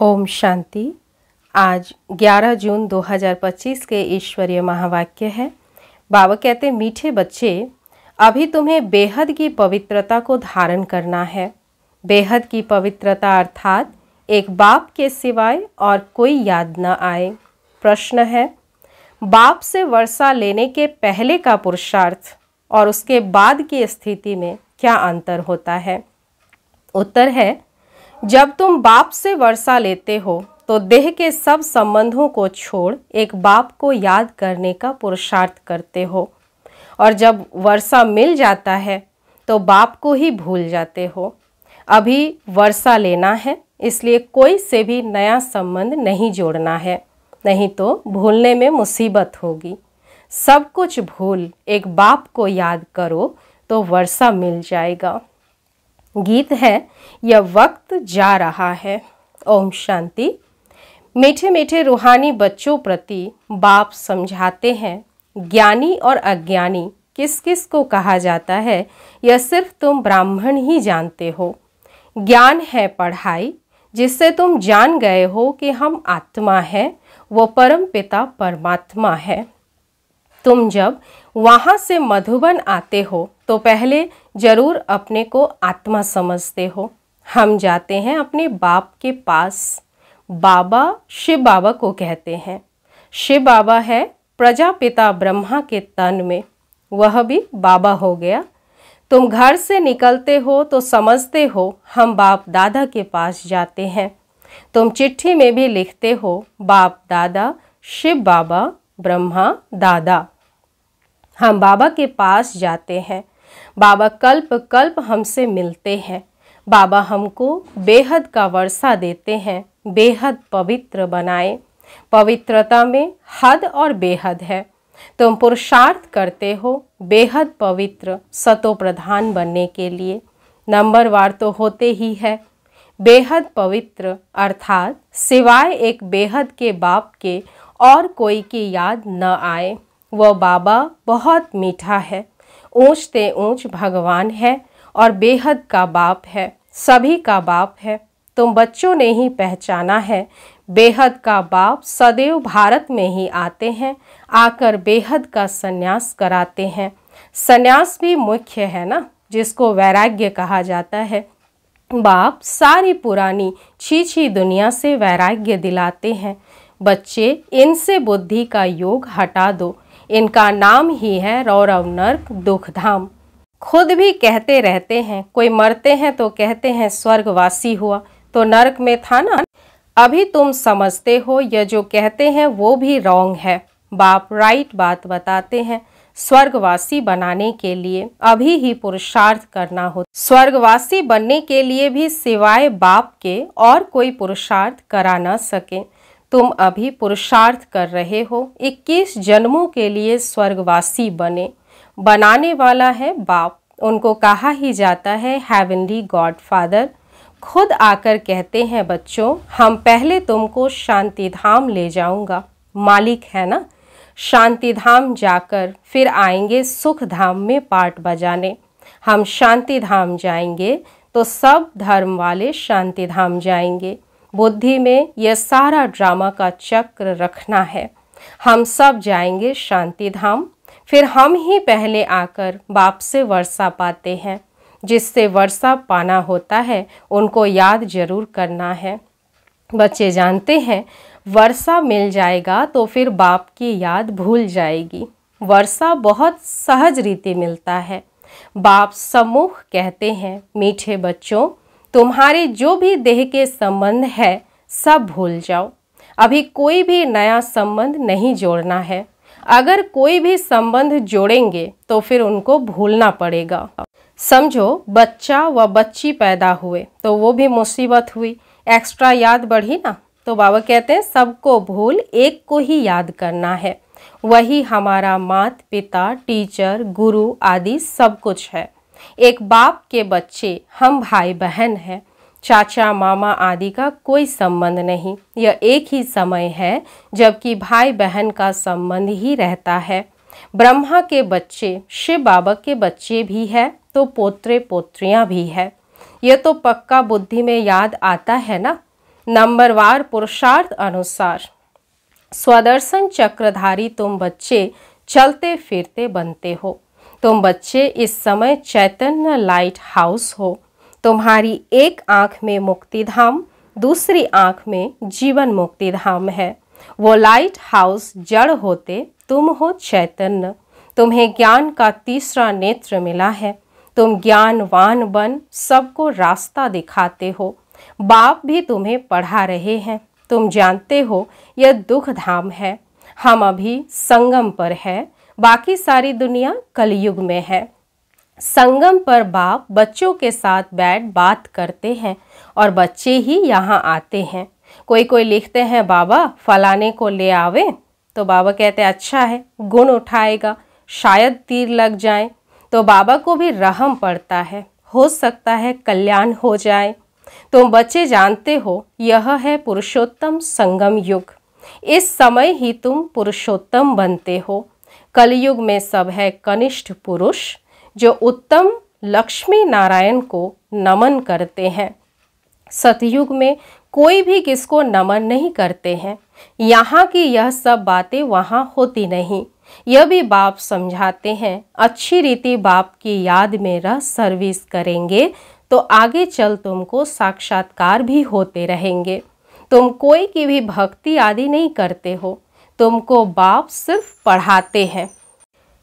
ओम शांति। आज 11 जून 2025 के ईश्वरीय महावाक्य है। बाबा कहते हैं, मीठे बच्चे, अभी तुम्हें बेहद की पवित्रता को धारण करना है। बेहद की पवित्रता अर्थात एक बाप के सिवाय और कोई याद न आए। प्रश्न है, बाप से वर्षा लेने के पहले का पुरुषार्थ और उसके बाद की स्थिति में क्या अंतर होता है? उत्तर है, जब तुम बाप से वर्षा लेते हो तो देह के सब संबंधों को छोड़ एक बाप को याद करने का पुरुषार्थ करते हो, और जब वर्षा मिल जाता है तो बाप को ही भूल जाते हो। अभी वर्षा लेना है, इसलिए कोई से भी नया संबंध नहीं जोड़ना है, नहीं तो भूलने में मुसीबत होगी। सब कुछ भूल एक बाप को याद करो तो वर्षा मिल जाएगा। गीत है, यह वक्त जा रहा है। ओम शांति। मीठे मीठे रूहानी बच्चों प्रति बाप समझाते हैं, ज्ञानी और अज्ञानी किस किस को कहा जाता है यह सिर्फ तुम ब्राह्मण ही जानते हो। ज्ञान है पढ़ाई, जिससे तुम जान गए हो कि हम आत्मा है, वो परम पिता परमात्मा है। तुम जब वहाँ से मधुबन आते हो तो पहले जरूर अपने को आत्मा समझते हो। हम जाते हैं अपने बाप के पास। बाबा शिव बाबा को कहते हैं। शिव बाबा है प्रजापिता ब्रह्मा के तन में, वह भी बाबा हो गया। तुम घर से निकलते हो तो समझते हो हम बाप दादा के पास जाते हैं। तुम चिट्ठी में भी लिखते हो बाप दादा, शिव बाबा, ब्रह्मा दादा। हम बाबा के पास जाते हैं। बाबा कल्प कल्प हमसे मिलते हैं। बाबा हमको बेहद का वर्षा देते हैं, बेहद पवित्र बनाए। पवित्रता में हद और बेहद है। तुम पुरुषार्थ करते हो बेहद पवित्र सतो प्रधान बनने के लिए। नंबरवार तो होते ही है। बेहद पवित्र अर्थात सिवाय एक बेहद के बाप के और कोई की याद न आए। वह बाबा बहुत मीठा है, ऊंच ते ऊंच भगवान है और बेहद का बाप है, सभी का बाप है। तुम बच्चों ने ही पहचाना है, बेहद का बाप सदैव भारत में ही आते हैं, आकर बेहद का संन्यास कराते हैं। संन्यास भी मुख्य है ना, जिसको वैराग्य कहा जाता है। बाप सारी पुरानी छीछी दुनिया से वैराग्य दिलाते हैं। बच्चे, इनसे बुद्धि का योग हटा दो। इनका नाम ही है रौरव नर्क दुख धाम। खुद भी कहते रहते हैं, कोई मरते हैं तो कहते हैं स्वर्गवासी हुआ, तो नरक में था ना। अभी तुम समझते हो यह जो कहते हैं वो भी रॉन्ग है। बाप राइट बात बताते हैं। स्वर्गवासी बनाने के लिए अभी ही पुरुषार्थ करना हो। स्वर्गवासी बनने के लिए भी सिवाय बाप के और कोई पुरुषार्थ करा न सके। तुम अभी पुरुषार्थ कर रहे हो 21 जन्मों के लिए स्वर्गवासी बने। बनाने वाला है बाप। उनको कहा ही जाता है हेवनली गॉड फादर। खुद आकर कहते हैं, बच्चों, हम पहले तुमको शांति धाम ले जाऊंगा। मालिक है ना। शांति धाम जाकर फिर आएंगे सुख धाम में पार्ट बजाने। हम शांति धाम जाएंगे तो सब धर्म वाले शांति धाम जाएंगे। बुद्धि में यह सारा ड्रामा का चक्र रखना है। हम सब जाएंगे शांति धाम, फिर हम ही पहले आकर बाप से वर्षा पाते हैं। जिससे वर्षा पाना होता है उनको याद जरूर करना है। बच्चे जानते हैं, वर्षा मिल जाएगा तो फिर बाप की याद भूल जाएगी। वर्षा बहुत सहज रीति मिलता है। बाप सम्मुख कहते हैं, मीठे बच्चों, तुम्हारे जो भी देह के संबंध है सब भूल जाओ। अभी कोई भी नया संबंध नहीं जोड़ना है। अगर कोई भी संबंध जोड़ेंगे तो फिर उनको भूलना पड़ेगा। समझो, बच्चा व बच्ची पैदा हुए तो वो भी मुसीबत हुई, एक्स्ट्रा याद बढ़ी ना। तो बाबा कहते हैं, सबको भूल एक को ही याद करना है। वही हमारा माता पिता, टीचर, गुरु आदि सब कुछ है। एक बाप के बच्चे हम भाई बहन हैं। चाचा मामा आदि का कोई संबंध नहीं। यह एक ही समय है जबकि भाई बहन का संबंध ही रहता है। ब्रह्मा के बच्चे शिव बाबा के बच्चे भी है तो पोत्रे पोत्रियां भी है। यह तो पक्का बुद्धि में याद आता है ना। नंबरवार पुरुषार्थ अनुसार स्वदर्शन चक्रधारी तुम बच्चे चलते फिरते बनते हो। तुम बच्चे इस समय चैतन्य लाइट हाउस हो। तुम्हारी एक आंख में मुक्ति धाम, दूसरी आंख में जीवन मुक्ति धाम है। वो लाइट हाउस जड़ होते, तुम हो चैतन्य। तुम्हें ज्ञान का तीसरा नेत्र मिला है। तुम ज्ञानवान बन सबको रास्ता दिखाते हो। बाप भी तुम्हें पढ़ा रहे हैं। तुम जानते हो यह दुख धाम है। हम अभी संगम पर है, बाकी सारी दुनिया कलयुग में है। संगम पर बाप बच्चों के साथ बैठ बात करते हैं और बच्चे ही यहाँ आते हैं। कोई लिखते हैं बाबा फलाने को ले आवे, तो बाबा कहते हैं अच्छा है, गुण उठाएगा, शायद तीर लग जाए। तो बाबा को भी रहम पड़ता है, हो सकता है कल्याण हो जाए। तुम बच्चे जानते हो यह है पुरुषोत्तम संगम युग। इस समय ही तुम पुरुषोत्तम बनते हो। कलयुग में सब है कनिष्ठ पुरुष जो उत्तम लक्ष्मी नारायण को नमन करते हैं। सतयुग में कोई भी किसको नमन नहीं करते हैं। यहाँ की यह सब बातें वहाँ होती नहीं। यह भी बाप समझाते हैं, अच्छी रीति बाप की याद में रह सर्विस करेंगे तो आगे चल तुमको साक्षात्कार भी होते रहेंगे। तुम कोई की भी भक्ति आदि नहीं करते हो, तुमको बाप सिर्फ पढ़ाते हैं।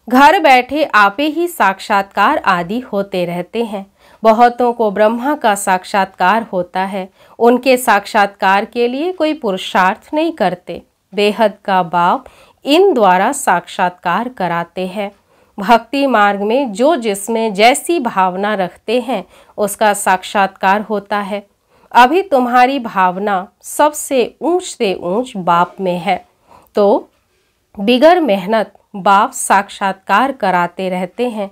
घर बैठे आपे ही साक्षात्कार आदि होते रहते हैं। बहुतों को ब्रह्मा का साक्षात्कार होता है, उनके साक्षात्कार के लिए कोई पुरुषार्थ नहीं करते। बेहद का बाप इन द्वारा साक्षात्कार कराते हैं। भक्ति मार्ग में जो जिसमें जैसी भावना रखते हैं उसका साक्षात्कार होता है। अभी तुम्हारी भावना सबसे ऊंच से ऊंच बाप में है, तो बिगर मेहनत बाप साक्षात्कार कराते रहते हैं।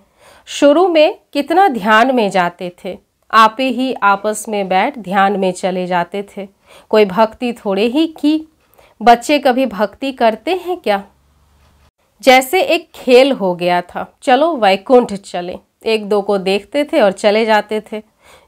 शुरू में कितना ध्यान में जाते थे, आपे ही आपस में बैठ ध्यान में चले जाते थे। कोई भक्ति थोड़े ही की। बच्चे कभी भक्ति करते हैं क्या? जैसे एक खेल हो गया था, चलो वैकुंठ चले, एक दो को देखते थे और चले जाते थे।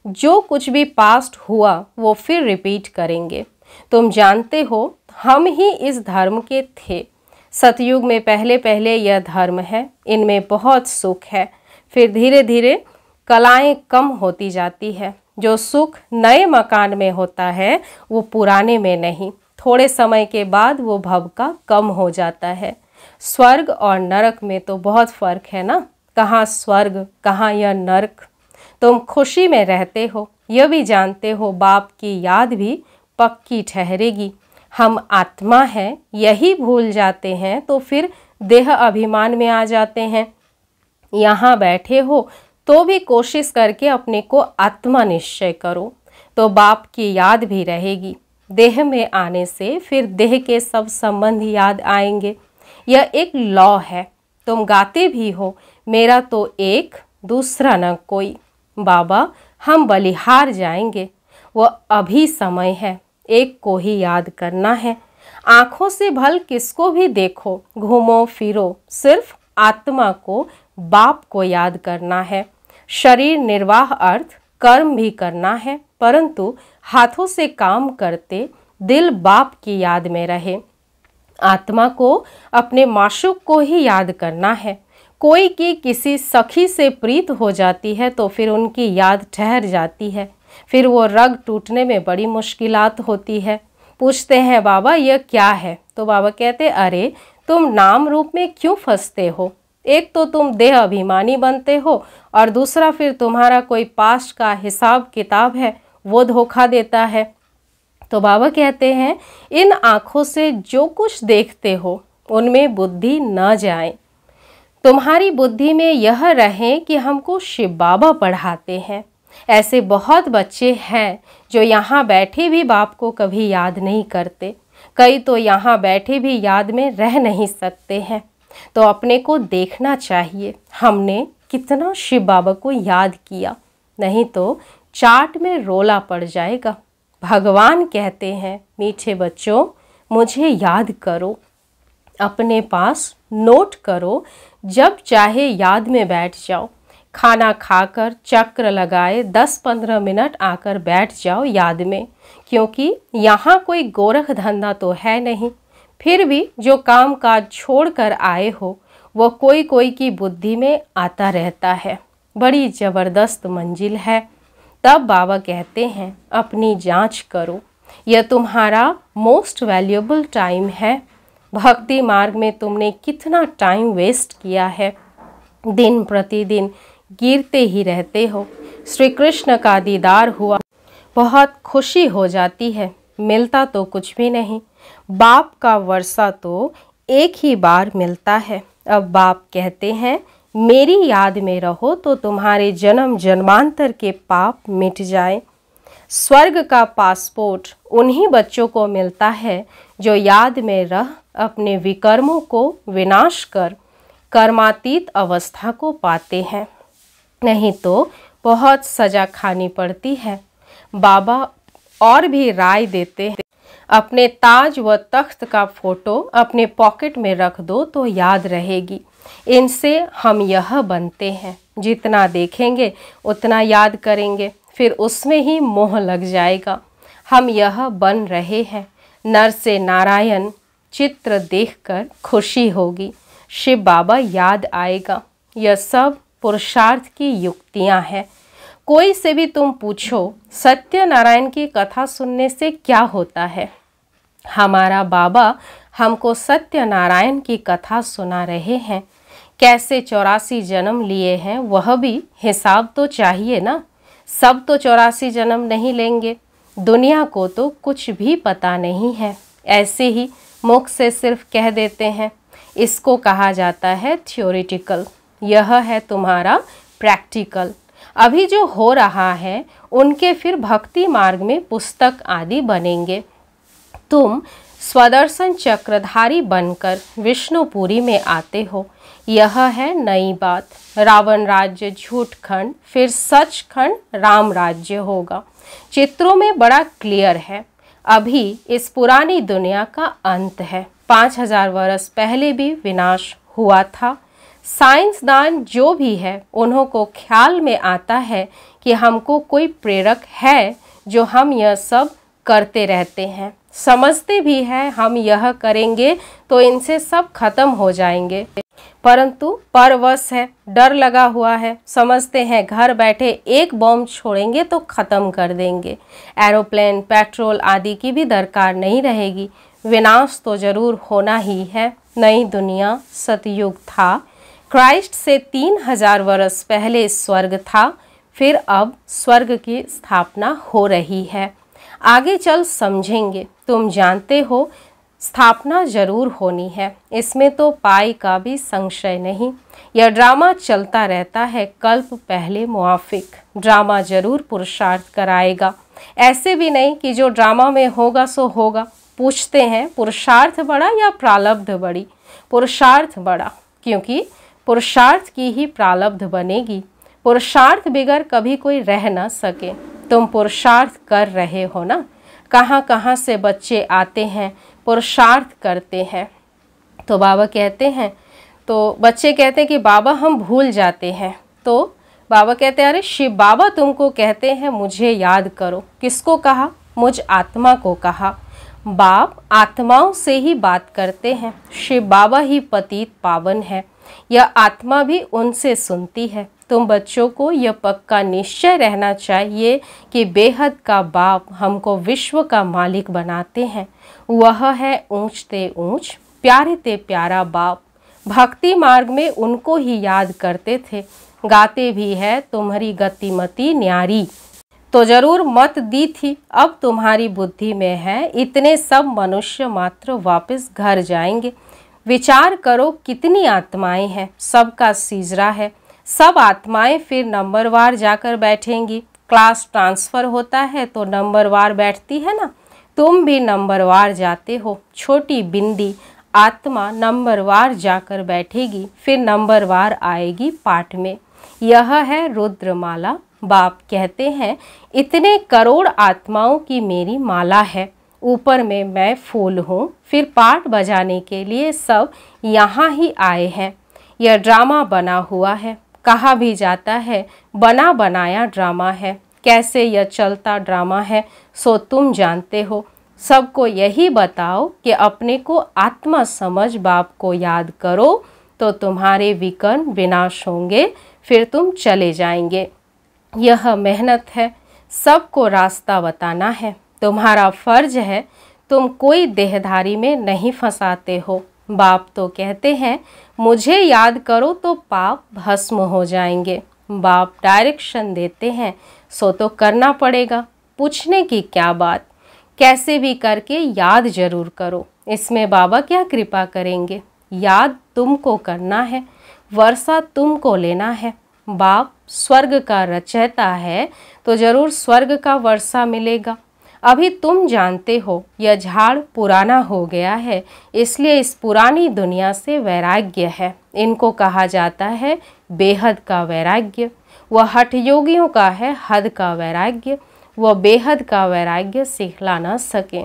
जो कुछ भी पास्ट हुआ वो फिर रिपीट करेंगे। तुम जानते हो हम ही इस धर्म के थे। सतयुग में पहले पहले यह धर्म है, इनमें बहुत सुख है। फिर धीरे धीरे कलाएं कम होती जाती है। जो सुख नए मकान में होता है वो पुराने में नहीं। थोड़े समय के बाद वो भव का कम हो जाता है। स्वर्ग और नरक में तो बहुत फर्क है ना, कहाँ स्वर्ग कहाँ यह नरक। तुम खुशी में रहते हो, यह भी जानते हो बाप की याद भी पक्की ठहरेगी। हम आत्मा हैं यही भूल जाते हैं तो फिर देह अभिमान में आ जाते हैं। यहाँ बैठे हो तो भी कोशिश करके अपने को आत्मा निश्चय करो तो बाप की याद भी रहेगी। देह में आने से फिर देह के सब संबंध याद आएंगे। यह एक लॉ है। तुम गाते भी हो, मेरा तो एक दूसरा न कोई। बाबा हम बलिहार जाएंगे, वह अभी समय है, एक को ही याद करना है। आंखों से भल किसको भी देखो, घूमो फिरो, सिर्फ आत्मा को बाप को याद करना है। शरीर निर्वाह अर्थ कर्म भी करना है, परंतु हाथों से काम करते दिल बाप की याद में रहे। आत्मा को अपने माशूक को ही याद करना है। कोई की किसी सखी से प्रीत हो जाती है तो फिर उनकी याद ठहर जाती है। फिर वो रग टूटने में बड़ी मुश्किलात होती है। पूछते हैं बाबा यह क्या है, तो बाबा कहते अरे तुम नाम रूप में क्यों फंसते हो। एक तो तुम देह अभिमानी बनते हो और दूसरा फिर तुम्हारा कोई पास्ट का हिसाब किताब है वो धोखा देता है। तो बाबा कहते हैं इन आँखों से जो कुछ देखते हो उनमें बुद्धि न जाए। तुम्हारी बुद्धि में यह रहे कि हमको शिव बाबा पढ़ाते हैं। ऐसे बहुत बच्चे हैं जो यहाँ बैठे भी बाप को कभी याद नहीं करते। कई तो यहाँ बैठे भी याद में रह नहीं सकते हैं। तो अपने को देखना चाहिए हमने कितना शिव बाबा को याद किया, नहीं तो चाट में रोला पड़ जाएगा। भगवान कहते हैं मीठे बच्चों मुझे याद करो, अपने पास नोट करो, जब चाहे याद में बैठ जाओ। खाना खाकर चक्र लगाए 10-15 मिनट आकर बैठ जाओ याद में, क्योंकि यहाँ कोई गोरख धंधा तो है नहीं। फिर भी जो काम काज छोड़ कर आए हो वो कोई कोई की बुद्धि में आता रहता है। बड़ी ज़बरदस्त मंजिल है। तब बाबा कहते हैं अपनी जांच करो, यह तुम्हारा मोस्ट वैल्यूएबल टाइम है। भक्ति मार्ग में तुमने कितना टाइम वेस्ट किया है। दिन प्रतिदिन गिरते ही रहते हो। श्री कृष्ण का दीदार हुआ, बहुत खुशी हो जाती है, मिलता तो कुछ भी नहीं। बाप का वर्षा तो एक ही बार मिलता है। अब बाप कहते हैं मेरी याद में रहो तो तुम्हारे जन्म जन्मांतर के पाप मिट जाए। स्वर्ग का पासपोर्ट उन्हीं बच्चों को मिलता है जो याद में रह अपने विकर्मों को विनाश कर कर्मातीत अवस्था को पाते हैं, नहीं तो बहुत सजा खानी पड़ती है। बाबा और भी राय देते हैं, अपने ताज व तख्त का फोटो अपने पॉकेट में रख दो तो याद रहेगी। इनसे हम यह बनते हैं, जितना देखेंगे उतना याद करेंगे, फिर उसमें ही मोह लग जाएगा। हम यह बन रहे हैं। नर से नारायण चित्र देखकर खुशी होगी, शिव बाबा याद आएगा। यह सब पुरुषार्थ की युक्तियां हैं। कोई से भी तुम पूछो सत्यनारायण की कथा सुनने से क्या होता है। हमारा बाबा हमको सत्यनारायण की कथा सुना रहे हैं। कैसे 84 जन्म लिए हैं वह भी हिसाब तो चाहिए ना। सब तो 84 जन्म नहीं लेंगे। दुनिया को तो कुछ भी पता नहीं है, ऐसे ही मुख से सिर्फ कह देते हैं। इसको कहा जाता है थ्योरेटिकल। यह है तुम्हारा प्रैक्टिकल। अभी जो हो रहा है उनके फिर भक्ति मार्ग में पुस्तक आदि बनेंगे। तुम स्वदर्शन चक्रधारी बनकर विष्णुपुरी में आते हो। यह है नई बात। रावण राज्य झूठ खंड, फिर सच खंड राम राज्य होगा। चित्रों में बड़ा क्लियर है। अभी इस पुरानी दुनिया का अंत है। 5000 वर्ष पहले भी विनाश हुआ था। साइंसदान जो भी है उन्हों को ख्याल में आता है कि हमको कोई प्रेरक है जो हम यह सब करते रहते हैं। समझते भी हैं हम यह करेंगे तो इनसे सब खत्म हो जाएंगे, परंतु परवश है, डर लगा हुआ है। समझते हैं घर बैठे एक बम छोड़ेंगे तो ख़त्म कर देंगे। एरोप्लेन, पेट्रोल आदि की भी दरकार नहीं रहेगी। विनाश तो जरूर होना ही है। नई दुनिया सतयुग था। क्राइस्ट से 3000 वर्ष पहले स्वर्ग था, फिर अब स्वर्ग की स्थापना हो रही है। आगे चल समझेंगे। तुम जानते हो स्थापना जरूर होनी है, इसमें तो पाई का भी संशय नहीं। यह ड्रामा चलता रहता है कल्प पहले मुआफिक। ड्रामा जरूर पुरुषार्थ कराएगा। ऐसे भी नहीं कि जो ड्रामा में होगा सो होगा। पूछते हैं पुरुषार्थ बड़ा या प्रारब्ध बड़ी? पुरुषार्थ बड़ा, क्योंकि पुरुषार्थ की ही प्रारब्ध बनेगी। पुरुषार्थ बिगर कभी कोई रह न सके। तुम पुरुषार्थ कर रहे हो ना। कहाँ कहाँ से बच्चे आते हैं, पुरुषार्थ करते हैं। तो बाबा कहते हैं, तो बच्चे कहते हैं कि बाबा हम भूल जाते हैं। तो बाबा कहते हैं अरे शिव बाबा तुमको कहते हैं मुझे याद करो। किसको कहा? मुझ आत्मा को कहा। बाप आत्माओं से ही बात करते हैं। शिव बाबा ही पतित पावन है। यह आत्मा भी उनसे सुनती है। तुम बच्चों को यह पक्का निश्चय रहना चाहिए कि बेहद का बाप हमको विश्व का मालिक बनाते हैं। वह है ऊंच ते ऊंच, प्यारे ते प्यारा बाप। भक्ति मार्ग में उनको ही याद करते थे। गाते भी है तुम्हारी गतिमति न्यारी, तो जरूर मत दी थी, अब तुम्हारी बुद्धि में है। इतने सब मनुष्य मात्र वापस घर जाएंगे। विचार करो कितनी आत्माएं हैं, सबका सीजरा है। सब आत्माएं फिर नंबरवार जाकर बैठेंगी। क्लास ट्रांसफ़र होता है तो नंबरवार बैठती है ना। तुम भी नंबरवार जाते हो। छोटी बिंदी आत्मा नंबरवार जाकर बैठेगी, फिर नंबरवार आएगी पाठ में। यह है रुद्रमाला। बाप कहते हैं इतने करोड़ आत्माओं की मेरी माला है। ऊपर में मैं फूल हूँ। फिर पाठ बजाने के लिए सब यहाँ ही आए हैं। यह ड्रामा बना हुआ है। कहा भी जाता है बना बनाया ड्रामा है। कैसे यह चलता ड्रामा है सो तुम जानते हो। सबको यही बताओ कि अपने को आत्मा समझ बाप को याद करो तो तुम्हारे विकर्म विनाश होंगे, फिर तुम चले जाएंगे। यह मेहनत है, सबको रास्ता बताना है। तुम्हारा फर्ज है, तुम कोई देहधारी में नहीं फंसाते हो। बाप तो कहते हैं मुझे याद करो तो पाप भस्म हो जाएंगे। बाप डायरेक्शन देते हैं सो तो करना पड़ेगा, पूछने की क्या बात। कैसे भी करके याद जरूर करो। इसमें बाबा क्या कृपा करेंगे। याद तुमको करना है, वर्षा तुमको लेना है। बाप स्वर्ग का रचयिता है तो जरूर स्वर्ग का वर्षा मिलेगा। अभी तुम जानते हो यह झाड़ पुराना हो गया है, इसलिए इस पुरानी दुनिया से वैराग्य है। इनको कहा जाता है बेहद का वैराग्य। वह हठ योगियों का है हद का वैराग्य। वह बेहद का वैराग्य सिखला न सके।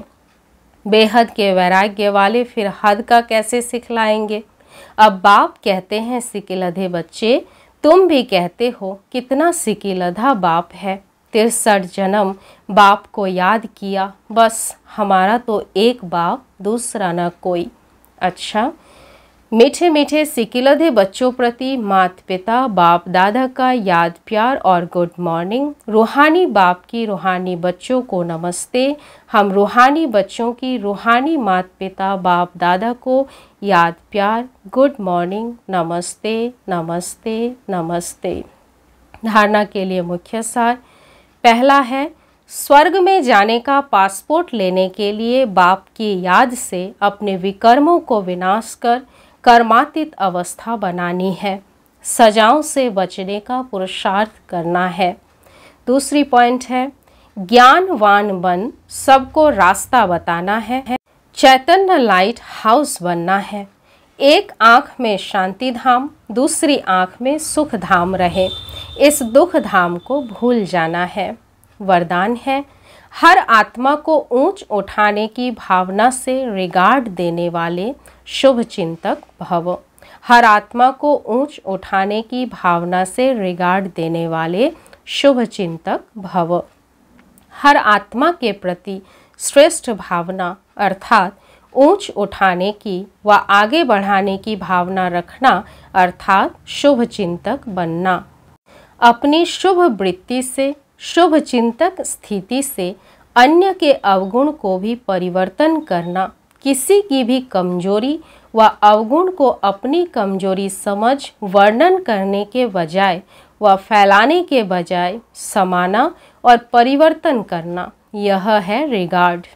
बेहद के वैराग्य वाले फिर हद का कैसे सिखलाएंगे। अब बाप कहते हैं सिकिलधे बच्चे, तुम भी कहते हो कितना सिकिलधा बाप है। 63 जन्म बाप को याद किया, बस हमारा तो एक बाप दूसरा न कोई। अच्छा, मीठे मीठे सिकिलधे बच्चों प्रति माता पिता बाप दादा का याद प्यार और गुड मॉर्निंग। रूहानी बाप की रूहानी बच्चों को नमस्ते। हम रूहानी बच्चों की रूहानी माता पिता बाप दादा को याद प्यार गुड मॉर्निंग, नमस्ते नमस्ते नमस्ते। धारणा के लिए मुख्य सार। पहला है, स्वर्ग में जाने का पासपोर्ट लेने के लिए बाप की याद से अपने विकर्मों को विनाश कर कर्मातीत अवस्था बनानी है। सजाओं से बचने का पुरुषार्थ करना है। दूसरी पॉइंट है, ज्ञानवान बन सबको रास्ता बताना है। चैतन्य लाइट हाउस बनना है। एक आँख में शांति धाम, दूसरी आँख में सुख धाम रहे। इस दुख धाम को भूल जाना है। वरदान है, हर आत्मा को ऊंच उठाने की भावना से रिगार्ड देने वाले शुभ चिंतक भव। हर आत्मा को ऊंच उठाने की भावना से रिगार्ड देने वाले शुभ चिंतक भव। हर आत्मा के प्रति श्रेष्ठ भावना अर्थात ऊंच उठाने की व आगे बढ़ाने की भावना रखना अर्थात शुभ चिंतक बनना। अपनी शुभ वृत्ति से, शुभ चिंतक स्थिति से अन्य के अवगुण को भी परिवर्तन करना। किसी की भी कमजोरी व अवगुण को अपनी कमजोरी समझ वर्णन करने के बजाय व फैलाने के बजाय समाना और परिवर्तन करना, यह है रिगार्ड।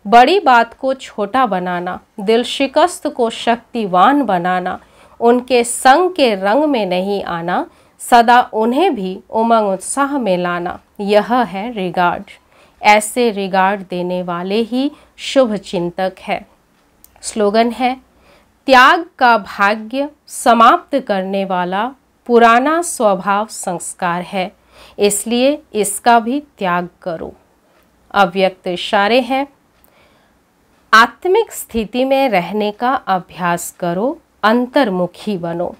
बड़ी बात को छोटा बनाना, दिल शिकस्त को शक्तिवान बनाना, उनके संग के रंग में नहीं आना, सदा उन्हें भी उमंग उत्साह में लाना, यह है रिगार्ड। ऐसे रिगार्ड देने वाले ही शुभ चिंतक है। स्लोगन है, त्याग का भाग्य समाप्त करने वाला पुराना स्वभाव संस्कार है, इसलिए इसका भी त्याग करो। अव्यक्त इशारे हैं, आत्मिक स्थिति में रहने का अभ्यास करो, अंतर्मुखी बनो।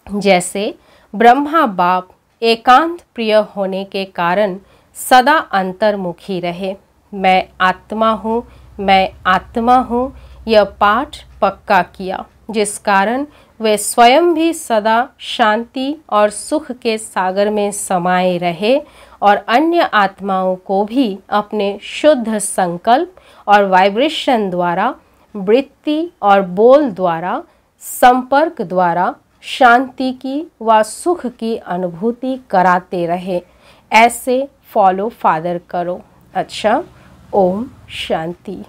जैसे ब्रह्मा बाप एकांत प्रिय होने के कारण सदा अंतर्मुखी रहे। मैं आत्मा हूँ, मैं आत्मा हूँ, यह पाठ पक्का किया, जिस कारण वे स्वयं भी सदा शांति और सुख के सागर में समाये रहे और अन्य आत्माओं को भी अपने शुद्ध संकल्प और वाइब्रेशन द्वारा, वृत्ति और बोल द्वारा, संपर्क द्वारा शांति की व सुख की अनुभूति कराते रहे। ऐसे फॉलो फादर करो। अच्छा, ओम शांति।